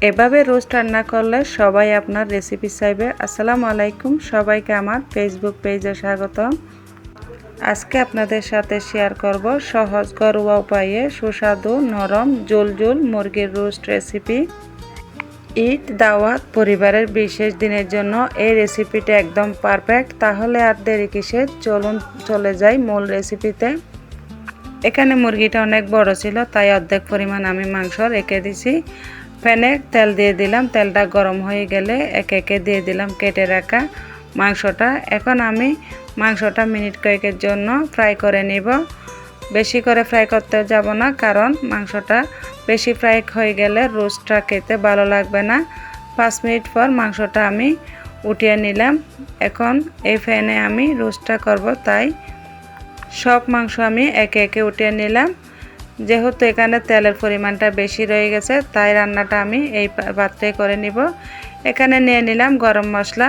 এভাবে রোস্ট রান্না করলে সবাই আপনার রেসিপি চাইবে। আসসালামু আলাইকুম, সবাইকে আমার ফেসবুক পেজে স্বাগতম। আজকে আপনাদের সাথে শেয়ার করব সহজ ঘরোয়া উপায়ে সুস্বাদু নরম ঝোল ঝোল মুরগির রোস্ট রেসিপি। ঈদ, দাওয়াত, পরিবারের বিশেষ দিনের জন্য এই রেসিপিটা একদম পারফেক্ট। তাহলে আর দেরি কিসের, চলুন চলে যাই মূল রেসিপিতে। এখানে মুরগিটা অনেক বড় ছিল, তাই অর্ধেক পরিমাণ আমি মাংস রেখে দিছি। প্যানে তেল দিয়ে দিলাম, তেলটা গরম হয়ে গেলে একে একে দিয়ে দিলাম কেটে রাখা মাংসটা। এখন আমি মাংসটা মিনিট কয়েকের জন্য ফ্রাই করে নিব। বেশি করে ফ্রাই করতে যাব না, কারণ মাংসটা বেশি ফ্রাই হয়ে গেলে রোস্টটা খেতে ভালো লাগবে না। 5 মিনিট পর মাংসটা আমি উঠিয়ে নিলাম। এখন এই প্যানে আমি রোস্টটা করব, তাই সব মাংস আমি একে একে উঠিয়ে নিলাম। যেহেতু এখানে তেলের পরিমাণটা বেশি রয়ে গেছে, তাই রান্নাটা আমি এই পাত্রে করে নিব। এখানে নিয়ে নিলাম গরম মশলা,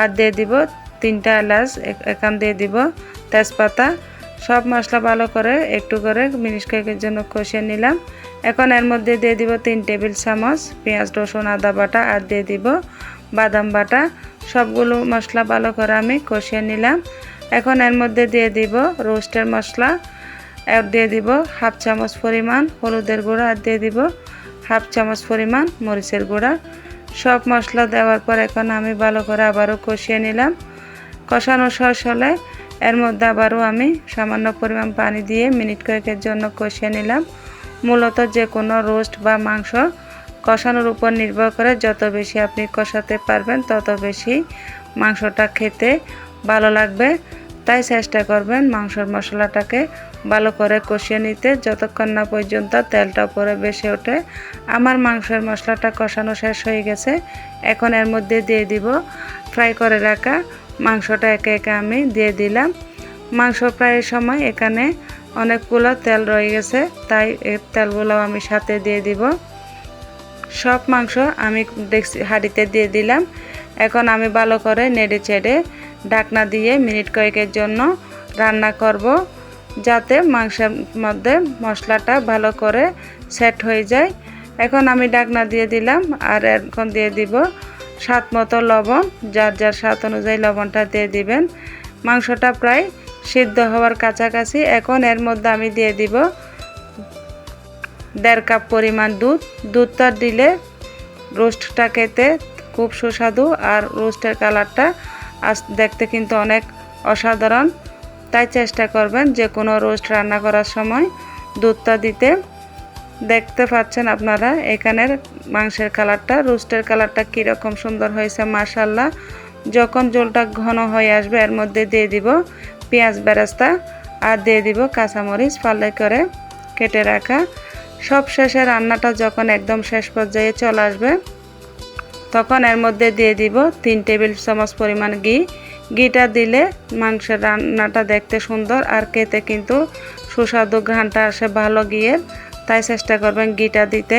আর দিয়ে দিব 3টা এলাচ, এখান দিয়ে দিব তেজপাতা। সব মশলা ভালো করে একটু করে মিনিট কয়েকের জন্য কষিয়ে নিলাম। এখন এর মধ্যে দিয়ে দিব 3 টেবিল চামচ পেঁয়াজ রসুন আদা বাটা, আর দিয়ে দিব বাদাম বাটা। সবগুলো মশলা ভালো করে আমি কষিয়ে নিলাম। এখন এর মধ্যে দিয়ে দিব রোস্টের মশলা, আর দিয়ে দিব 1/2 চামচ পরিমাণ হলুদের গুঁড়া, আর দিয়ে দিব 1/2 চামচ পরিমাণ মরিচের গুঁড়া। সব মশলা দেওয়ার পর এখন আমি ভালো করে আবারও কষিয়ে নিলাম। কষানো শেষ হলে এর মধ্যে আবারও আমি সামান্য পরিমাণ পানি দিয়ে মিনিট কয়েকের জন্য কষিয়ে নিলাম। মূলত যে কোনো রোস্ট বা মাংস কষানোর উপর নির্ভর করে, যত বেশি আপনি কষাতে পারবেন তত বেশি মাংসটা খেতে ভালো লাগবে। তাই চেষ্টা করবেন মাংসের মশলাটাকে ভালো করে কষিয়ে নিতে, যতক্ষণ না পর্যন্ত তেলটা উপরে ভেসে ওঠে। আমার মাংসের মশলাটা কষানো শেষ হয়ে গেছে। এখন এর মধ্যে দিয়ে দিব ফ্রাই করে রাখা মাংসটা, একে একে আমি দিয়ে দিলাম। মাংস ফ্রাইয়ের সময় এখানে অনেকগুলো তেল রয়ে গেছে, তাই এই তেলগুলো আমি সাথে দিয়ে দিব। সব মাংস আমি হাঁড়িতে দিয়ে দিলাম। এখন আমি ভালো করে নেড়ে চেড়ে ঢাকনা দিয়ে মিনিট কয়েকের জন্য রান্না করব, যাতে মাংসের মধ্যে মশলাটা ভালো করে সেট হয়ে যায়। এখন আমি ঢাকনা দিয়ে দিলাম, আর এখন দিয়ে দিব স্বাদ মতো লবণ। যার যার স্বাদ অনুযায়ী লবণটা দিয়ে দিবেন। মাংসটা প্রায় সিদ্ধ হওয়ার কাছাকাছি। এখন এর মধ্যে আমি দিয়ে দিব 1.5 কাপ পরিমাণ দুধ। দুধটা দিলে রোস্টটা খেতে খুব সুস্বাদু, আর রোস্টের কালারটা দেখতে কিন্তু অনেক অসাধারণ। তাই চেষ্টা করবেন যে কোনো রোস্ট রান্না করার সময় দুধটা দিতে। দেখতে পাচ্ছেন আপনারা এখানের মাংসের কালারটা, রোস্টের কালারটা কীরকম সুন্দর হয়েছে মাশাআল্লাহ। যখন ঝোলটা ঘন হয়ে আসবে এর মধ্যে দিয়ে দিব পেঁয়াজ বেরেস্তা, আর দিয়ে দিব কাঁচামরিচ ফালি করে কেটে রাখা। সব শেষে রান্নাটা যখন একদম শেষ পর্যায়ে চলে আসবে, তখন এর মধ্যে দিয়ে দিব 3 টেবিল চামচ পরিমাণ ঘি। ঘিটা দিলে মাংসের রান্নাটা দেখতে সুন্দর, আর খেতে কিন্তু সুস্বাদু ঘ্রাণটা আসে ভালো ঘিয়ের। তাই চেষ্টা করবেন ঘিটা দিতে।